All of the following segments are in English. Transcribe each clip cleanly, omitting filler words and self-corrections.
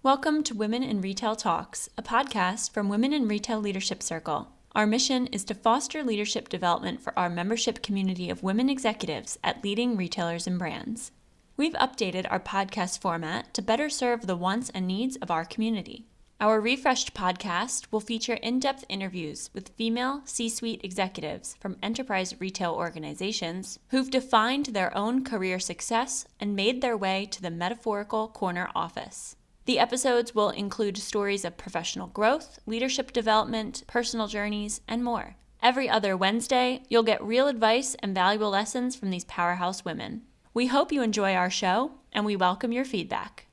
Welcome to Women in Retail Talks, a podcast from Women in Retail Leadership Circle. Our mission is to foster leadership development for our membership community of women executives at leading retailers and brands. We've updated our podcast format to better serve the wants and needs of our community. Our refreshed podcast will feature in-depth interviews with female C-suite executives from enterprise retail organizations who've defined their own career success and made their way to the metaphorical corner office. The episodes will include stories of professional growth, leadership development, personal journeys, and more. Every other Wednesday, you'll get real advice and valuable lessons from these powerhouse women. We hope you enjoy our show, and we welcome your feedback.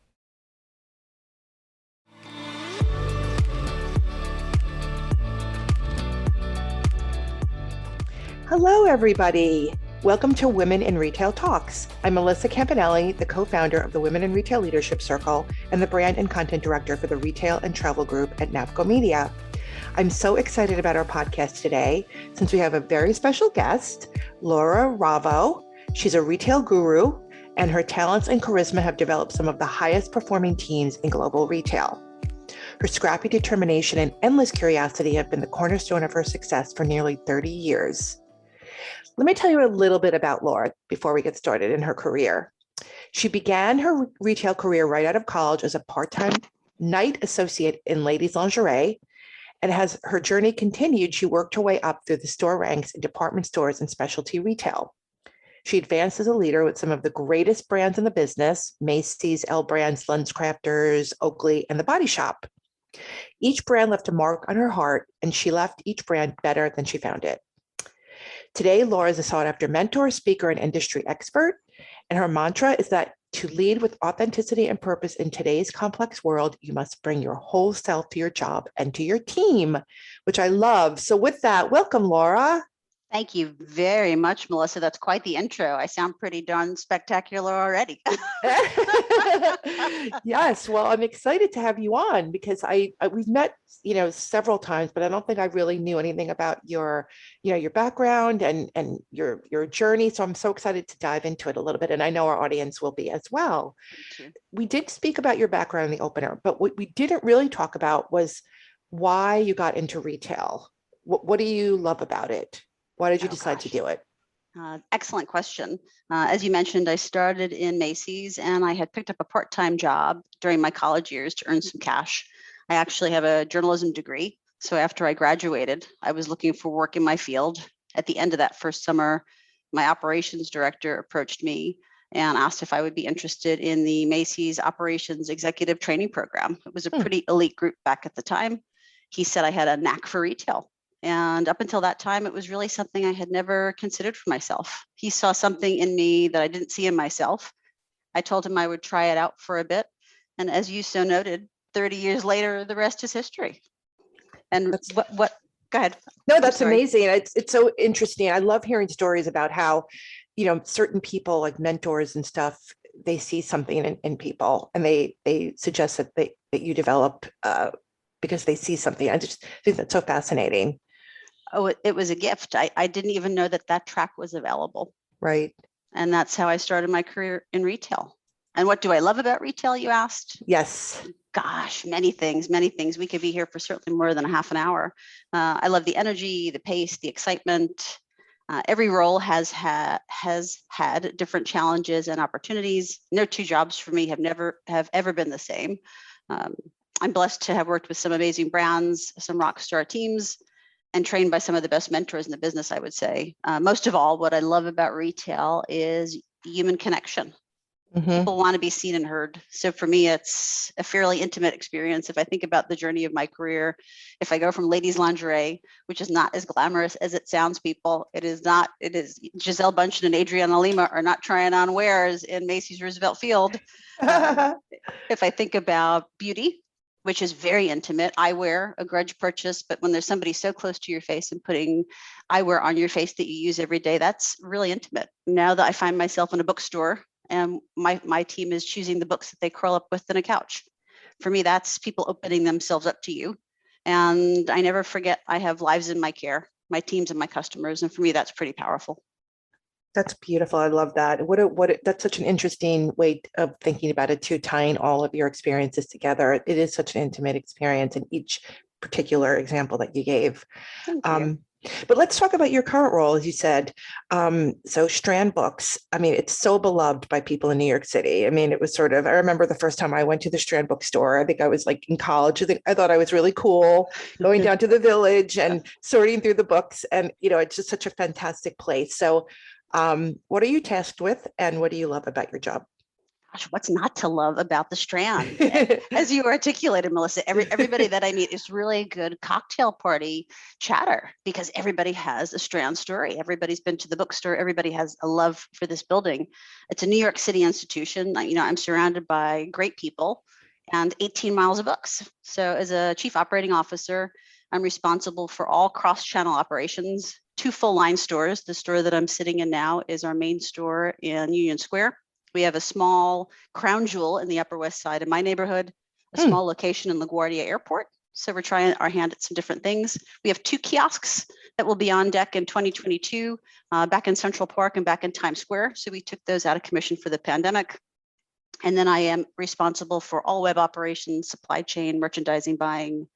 Hello, everybody. Welcome to Women in Retail Talks. I'm Melissa Campanelli, the co-founder of the Women in Retail Leadership Circle and the brand and content director for the Retail and Travel Group at NAPCO Media. I'm so excited about our podcast today since we have a very special guest, Laura Ravo. She's a retail guru, and her talents and charisma have developed some of the highest performing teams in global retail. Her scrappy determination and endless curiosity have been the cornerstone of her success for nearly 30 years. Let me tell you a little bit about Laura before we get started in her career. She began her retail career right out of college as a part-time night associate in ladies' lingerie, and as her journey continued, she worked her way up through the store ranks in department stores and specialty retail. She advanced as a leader with some of the greatest brands in the business: Macy's, L Brands, LensCrafters, Oakley, and The Body Shop. Each brand left a mark on her heart, and she left each brand better than she found it. Today, Laura is a sought-after mentor, speaker, and industry expert, and her mantra is that to lead with authenticity and purpose in today's complex world, you must bring your whole self to your job and to your team, which I love. So with that, welcome, Laura. Thank you very much, Melissa. That's quite the intro. I sound pretty darn spectacular already. Yes, well, I'm excited to have you on because we've met, several times, but I don't think I really knew anything about your background and your journey. So I'm so excited to dive into it a little bit, and I know our audience will be as well. We did speak about your background in the opener, but what we didn't really talk about was why you got into retail. What do you love about it? Why did you decide to do it? Excellent question. As you mentioned, I started in Macy's and I had picked up a part-time job during my college years to earn some cash. I actually have a journalism degree. So after I graduated, I was looking for work in my field. At the end of that first summer, my operations director approached me and asked if I would be interested in the Macy's Operations Executive Training Program. It was a pretty elite group back at the time. He said I had a knack for retail. And up until that time, it was really something I had never considered for myself. He saw something in me that I didn't see in myself. I told him I would try it out for a bit. And as you so noted, 30 years later, the rest is history. And go ahead. No, that's amazing. It's so interesting. I love hearing stories about how, certain people like mentors and stuff, they see something in people and they suggest that you develop because they see something. I just think that's so fascinating. Oh, it was a gift. I didn't even know that track was available. Right. And that's how I started my career in retail. And what do I love about retail, you asked? Yes. Gosh, many things. We could be here for certainly more than a half an hour. I love the energy, the pace, the excitement. Every role has had different challenges and opportunities. No two jobs for me have ever been the same. I'm blessed to have worked with some amazing brands, some rock star teams, and trained by some of the best mentors in the business, I would say. Most of all, what I love about retail is human connection. Mm-hmm. People want to be seen and heard. So for me, it's a fairly intimate experience. If I think about the journey of my career, if I go from ladies' lingerie, which is not as glamorous as it sounds, people, it is Giselle Bundchen and Adriana Lima are not trying on wares in Macy's Roosevelt Field. If I think about beauty, which is very intimate. Eyewear, a grudge purchase, but when there's somebody so close to your face and putting eyewear on your face that you use every day, that's really intimate. Now that I find myself in a bookstore and my team is choosing the books that they curl up with in a couch. For me, that's people opening themselves up to you. And I never forget I have lives in my care, my teams and my customers. And for me, that's pretty powerful. That's beautiful. I love that. That's such an interesting way of thinking about it too, tying all of your experiences together. It is such an intimate experience in each particular example that you gave. Thank you. Um, but let's talk about your current role, as you said. So Strand Books, I mean, it's so beloved by people in New York City. I mean, it was sort of, I remember the first time I went to the Strand bookstore, I think I was like in college. I thought I was really cool going down to the village and sorting through the books. And, it's just such a fantastic place. So what are you tasked with and what do you love about your job? Gosh, what's not to love about the Strand? As you articulated, Melissa, everybody that I meet is really a good cocktail party chatter because everybody has a Strand story. Everybody's been to the bookstore. Everybody has a love for this building. It's a New York City institution. I'm surrounded by great people and 18 miles of books. So as a chief operating officer, I'm responsible for all cross-channel operations, 2 full-line stores. The store that I'm sitting in now is our main store in Union Square. We have a small crown jewel in the Upper West Side of my neighborhood, a small location in LaGuardia Airport. So we're trying our hand at some different things. We have 2 kiosks that will be on deck in 2022, back in Central Park and back in Times Square. So we took those out of commission for the pandemic. And then I am responsible for all web operations, supply chain, merchandising, buying,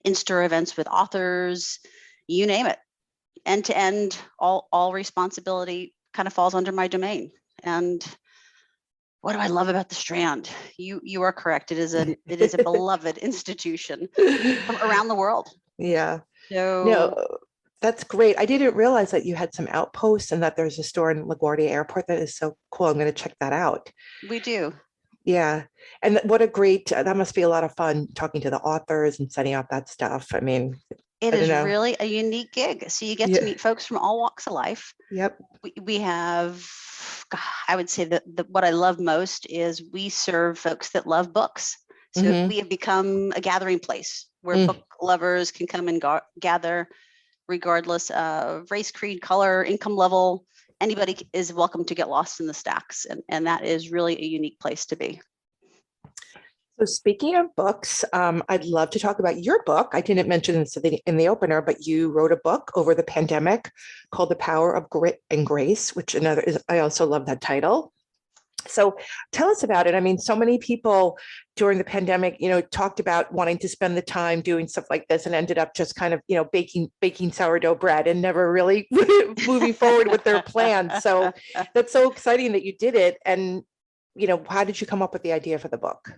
in-store events with authors, you name it. End to end, all responsibility kind of falls under my domain. And what do I love about the Strand? You are correct. It is a beloved institution from around the world. Yeah. So No, that's great. I didn't realize that you had some outposts and that there's a store in LaGuardia Airport. That is so cool. I'm going to check that out. we do. Yeah. And what a great, that must be a lot of fun talking to the authors and setting up that stuff. I mean, It I don't is know. really a unique gig. So you get to Yeah. meet folks from all walks of life. Yep. We have, I would say that what I love most is we serve folks that love books. So we have become a gathering place where book lovers can come and gather regardless of race, creed, color, income level. Anybody is welcome to get lost in the stacks. And that is really a unique place to be. So speaking of books, I'd love to talk about your book. I didn't mention this in the opener, but you wrote a book over the pandemic called The Power of Grit and Grace, which I also love that title. So tell us about it. I mean, so many people during the pandemic, talked about wanting to spend the time doing stuff like this and ended up just kind of, baking sourdough bread and never really moving forward with their plans. So that's so exciting that you did it. And, how did you come up with the idea for the book?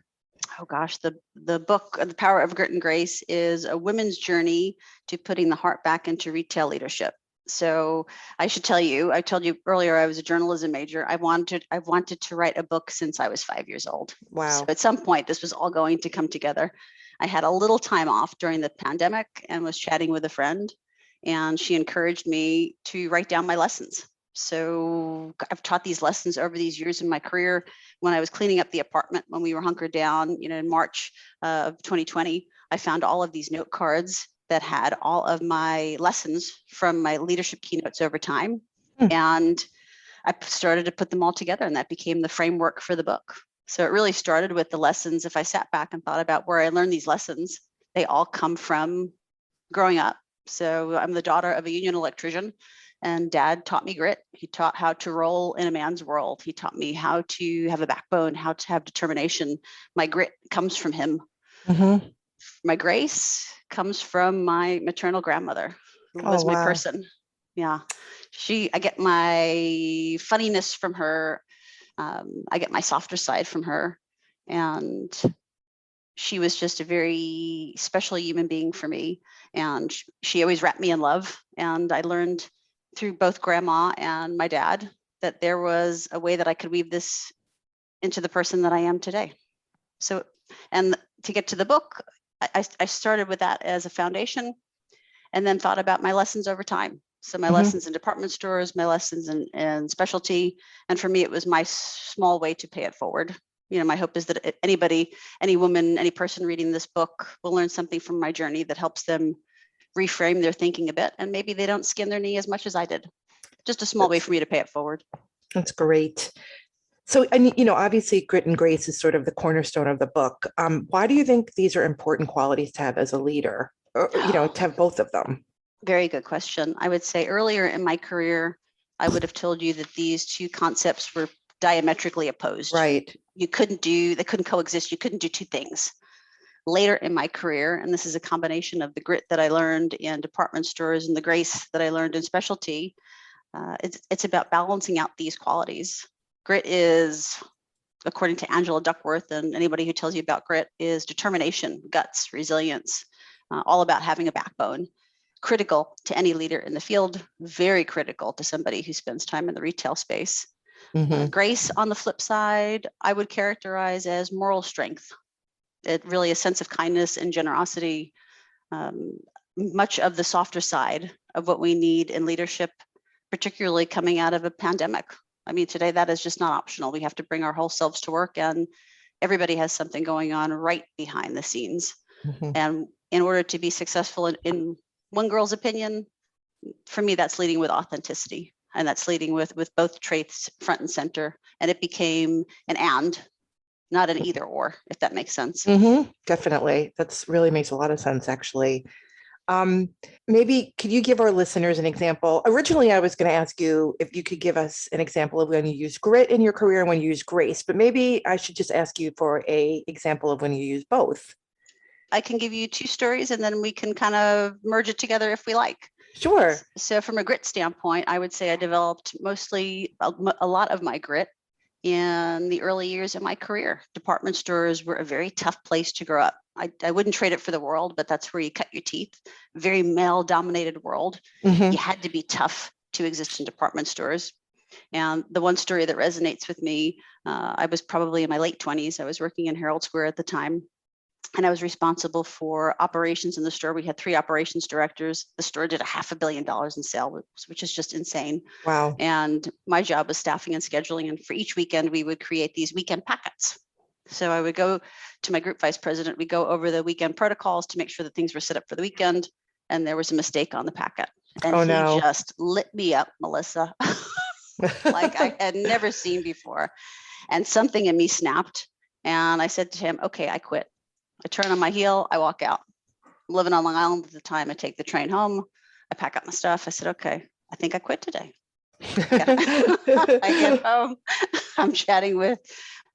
Oh gosh, the book, The Power of Grit and Grace, is a women's journey to putting the heart back into retail leadership. So I should tell you, I told you earlier, I was a journalism major. I've wanted to write a book since I was 5 years old. Wow. So at some point, this was all going to come together. I had a little time off during the pandemic and was chatting with a friend, and she encouraged me to write down my lessons. So I've taught these lessons over these years in my career. When I was cleaning up the apartment, when we were hunkered down, in March of 2020, I found all of these note cards that had all of my lessons from my leadership keynotes over time. And I started to put them all together, and that became the framework for the book. So it really started with the lessons. If I sat back and thought about where I learned these lessons, they all come from growing up. So I'm the daughter of a union electrician, and Dad taught me grit. He taught how to roll in a man's world. He taught me how to have a backbone, how to have determination. My grit comes from him. My grace comes from my maternal grandmother, who was my person. Yeah. I get my funniness from her. I get my softer side from her. And she was just a very special human being for me. And she always wrapped me in love. And I learned through both grandma and my dad that there was a way that I could weave this into the person that I am today. So, and to get to the book, I started with that as a foundation and then thought about my lessons over time. So my lessons in department stores, my lessons in specialty. And for me, it was my small way to pay it forward. My hope is that anybody, any woman, any person reading this book will learn something from my journey that helps them reframe their thinking a bit. And maybe they don't skin their knee as much as I did. Just a small way for me to pay it forward. That's great. So, and obviously grit and grace is sort of the cornerstone of the book. Why do you think these are important qualities to have as a leader, or, to have both of them? Very good question. I would say earlier in my career, I would have told you that these two concepts were diametrically opposed. Right. They couldn't coexist. You couldn't do two things. Later in my career, and this is a combination of the grit that I learned in department stores and the grace that I learned in specialty, it's about balancing out these qualities. Grit is, according to Angela Duckworth, and anybody who tells you about grit, is determination, guts, resilience, all about having a backbone. Critical to any leader in the field, very critical to somebody who spends time in the retail space. Grace, on the flip side, I would characterize as moral strength. It really a sense of kindness and generosity, much of the softer side of what we need in leadership, particularly coming out of a pandemic. I mean, today that is just not optional. We have to bring our whole selves to work, and everybody has something going on right behind the scenes. And in order to be successful in one girl's opinion, for me, that's leading with authenticity, and that's leading with both traits front and center. And it became an and, not an either or, if that makes sense. Definitely. That's really makes a lot of sense, actually. Maybe could you give our listeners an example? Originally, I was going to ask you if you could give us an example of when you use grit in your career and when you use grace, but maybe I should just ask you for an example of when you use both. I can give you two stories and then we can kind of merge it together if we like. Sure. So from a grit standpoint, I would say I developed mostly a lot of my grit in the early years of my career. Department stores were a very tough place to grow up. I wouldn't trade it for the world, but that's where you cut your teeth. Very male-dominated world. You had to be tough to exist in department stores. And the one story that resonates with me, I was probably in my late 20s. I was working in Herald Square at the time, and I was responsible for operations in the store. We had 3 operations directors. The store did $500 million in sales, which is just insane. Wow. And my job was staffing and scheduling. And for each weekend, we would create these weekend packets. So I would go to my group vice president. We go over the weekend protocols to make sure that things were set up for the weekend. And there was a mistake on the packet. And he just lit me up, Melissa, like I had never seen before. And something in me snapped. And I said to him, okay, I quit. I turn on my heel, I walk out. I'm living on Long Island at the time. I take the train home. I pack up my stuff. I said, okay, I think I quit today. I get home. I'm chatting with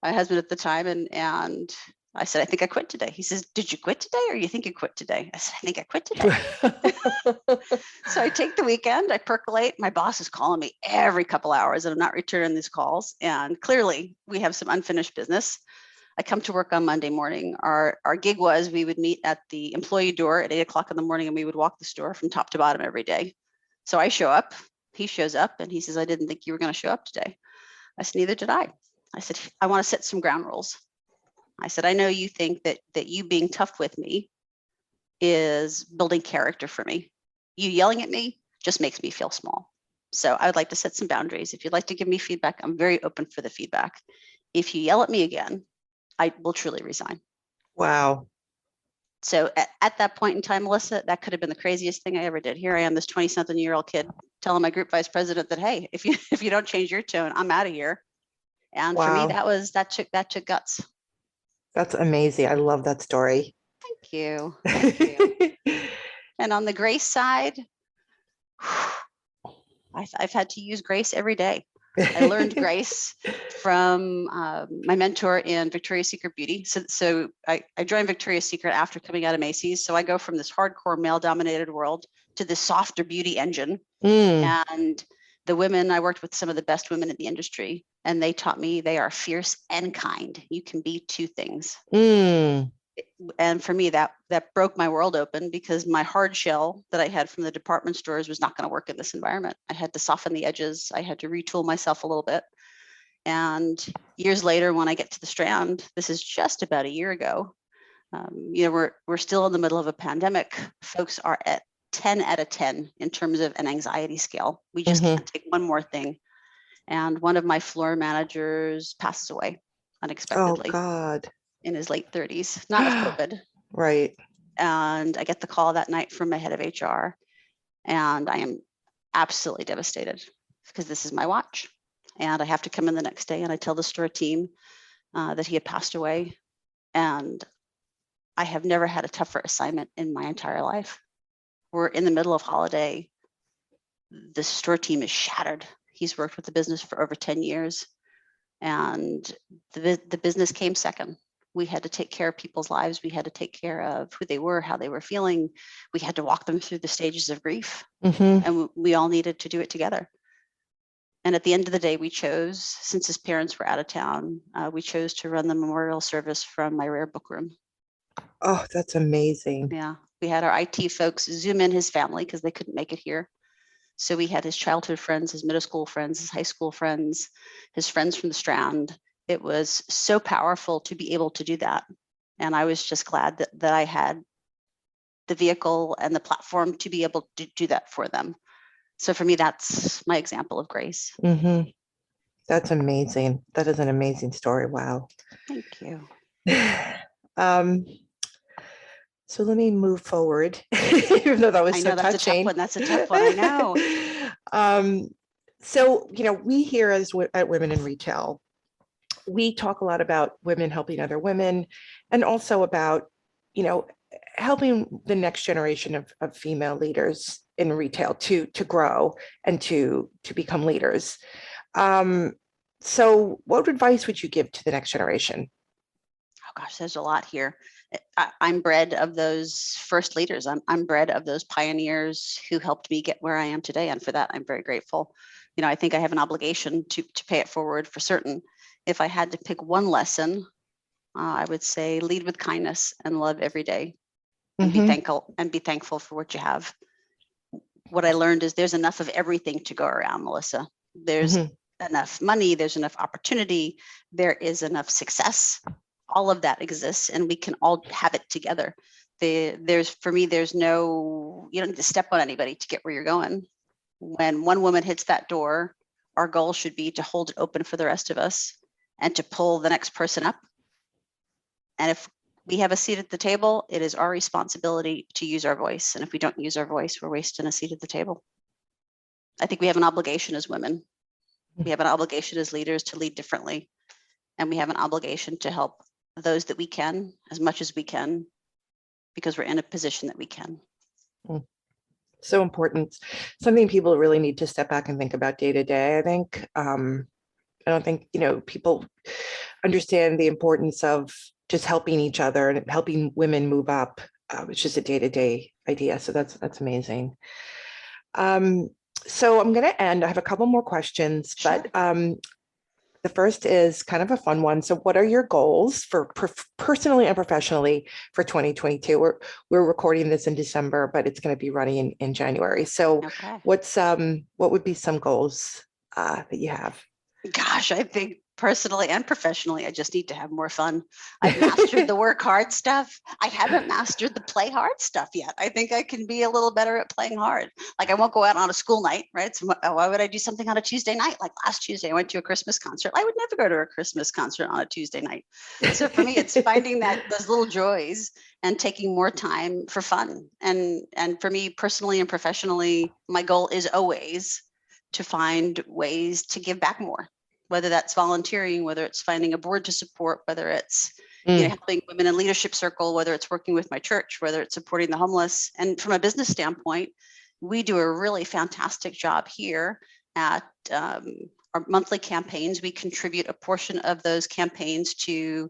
my husband at the time, and I said, I think I quit today. He says, did you quit today, or you think you quit today? I said, I think I quit today. So I take the weekend, I percolate. My boss is calling me every couple hours, and I'm not returning these calls. And clearly, we have some unfinished business. I come to work on Monday morning. Our gig was we would meet at the employee door at 8 o'clock in the morning, and we would walk the store from top to bottom every day. So I show up, he shows up, and he says, I didn't think you were going to show up today. I said, neither did I. I said, I want to set some ground rules. I said, I know you think that you being tough with me is building character for me. You yelling at me just makes me feel small. So I would like to set some boundaries. If you'd like to give me feedback, I'm very open for the feedback. If you yell at me again, I will truly resign. Wow. So at that point in time, Melissa, that could have been the craziest thing I ever did. Here I am, this 20-something-year-old kid telling my group vice president that, hey, if you don't change your tone, I'm out of here. And for me, that took guts. That's amazing. I love that story. Thank you. Thank you. And on the grace side, I've had to use grace every day. I learned grace from my mentor in Victoria's Secret Beauty. So I joined Victoria's Secret after coming out of Macy's. So I go from this hardcore male-dominated world to this softer beauty engine. And the women, I worked with some of the best women in the industry, and they taught me they are fierce and kind. You can be two things. And for me, that broke my world open, because my hard shell that I had from the department stores was not going to work in this environment. I had to soften the edges. I had to retool myself a little bit. And years later, when I get to the Strand, this is just about a year ago, we're still in the middle of a pandemic. Folks are at 10 out of 10 in terms of an anxiety scale. We just can't take one more thing. And one of my floor managers passes away unexpectedly. Oh, God. In his late 30s, not of COVID. Right. And I get the call that night from my head of HR, and I am absolutely devastated, because this is my watch. And I have to come in the next day, and I tell the store team that he had passed away. And I have never had a tougher assignment in my entire life. We're in the middle of holiday. The store team is shattered. He's worked with the business for over 10 years, and the business came second. We had to take care of people's lives. We had to take care of who they were, how they were feeling. We had to walk them through the stages of grief, and we all needed to do it together. And at the end of the day, we chose, since his parents were out of town, we chose to run the memorial service from my rare book room. Oh, that's amazing. Yeah, we had our IT folks Zoom in his family because they couldn't make it here. So we had his childhood friends, his middle school friends, his high school friends, his friends from the Strand. It was so powerful to be able to do that. And I was just glad that I had the vehicle and the platform to be able to do that for them. So for me, that's my example of grace. That's amazing. That is an amazing story. Wow. Thank you. So let me move forward, even though that was so that's touching. A tough one. That's a tough one. I know. So, we here at Women in Retail, we talk a lot about women helping other women, and also about, helping the next generation of female leaders in retail to grow and to become leaders. So what advice would you give to the next generation? Oh gosh, there's a lot here. I'm bred of those first leaders. I'm bred of those pioneers who helped me get where I am today. And for that, I'm very grateful. I think I have an obligation to pay it forward for certain. If I had to pick one lesson, I would say lead with kindness and love every day, and be thankful for what you have. What I learned is there's enough of everything to go around, Melissa. There's enough money, there's enough opportunity, there is enough success. All of that exists, and we can all have it together. For me, there's no, you don't need to step on anybody to get where you're going. When one woman hits that door, our goal should be to hold it open for the rest of us and to pull the next person up. And if we have a seat at the table, it is our responsibility to use our voice. And if we don't use our voice, we're wasting a seat at the table. I think we have an obligation as women. We have an obligation as leaders to lead differently. And we have an obligation to help those that we can, as much as we can, because we're in a position that we can. So important. Something people really need to step back and think about day to day, I think. I don't think, people understand the importance of just helping each other and helping women move up. It's just a day-to-day idea. So that's amazing. So I'm going to end. I have a couple more questions, Sure. but the first is kind of a fun one. So what are your goals for personally and professionally for 2022? We're recording this in December, but it's going to be running in January. So what would be some goals that you have? Gosh, I think personally and professionally, I just need to have more fun. I've mastered the work hard stuff. I haven't mastered the play hard stuff yet. I think I can be a little better at playing hard. Like I won't go out on a school night, right? So why would I do something on a Tuesday night? Like last Tuesday, I went to a Christmas concert. I would never go to a Christmas concert on a Tuesday night. So for me, it's finding those little joys and taking more time for fun. And for me personally and professionally, my goal is always to find ways to give back more. Whether that's volunteering, whether it's finding a board to support, whether it's helping women in leadership circle, whether it's working with my church, whether it's supporting the homeless. And from a business standpoint, we do a really fantastic job here at our monthly campaigns. We contribute a portion of those campaigns to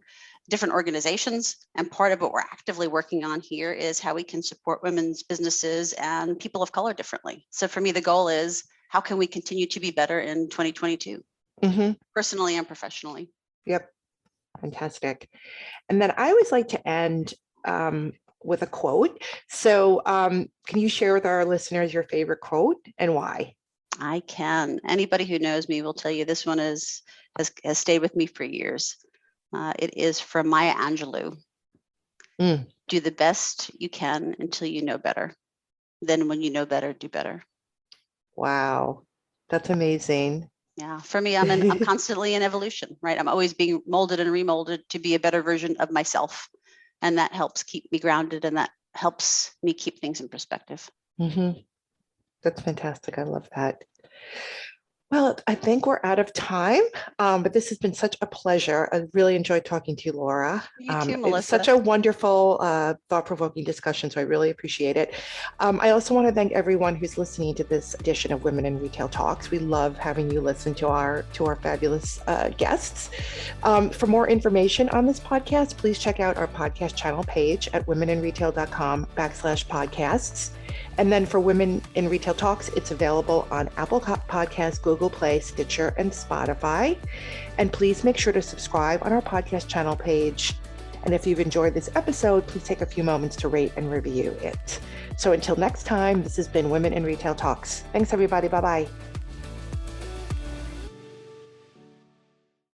different organizations. And part of what we're actively working on here is how we can support women's businesses and people of color differently. So for me, the goal is how can we continue to be better in 2022? Personally and professionally. Yep. Fantastic. And then I always like to end with a quote. So can you share with our listeners your favorite quote and why? I can. Anybody who knows me will tell you this one has stayed with me for years. It is from Maya Angelou. Do the best you can until you know better. Then when you know better, do better. Wow. That's amazing. Yeah, for me, I'm constantly in evolution, right? I'm always being molded and remolded to be a better version of myself. And that helps keep me grounded, and that helps me keep things in perspective. That's fantastic. I love that. Well, I think we're out of time, but this has been such a pleasure. I really enjoyed talking to you, Laura. You too, It's Melissa. such a wonderful, thought-provoking discussion, so I really appreciate it. I also want to thank everyone who's listening to this edition of Women in Retail Talks. We love having you listen to our fabulous guests. For more information on this podcast, please check out our podcast channel page at womeninretail.com/podcasts. And then for Women in Retail Talks, it's available on Apple Podcasts, Google Play, Stitcher, and Spotify. And please make sure to subscribe on our podcast channel page. And if you've enjoyed this episode, please take a few moments to rate and review it. So until next time, this has been Women in Retail Talks. Thanks, everybody. Bye-bye.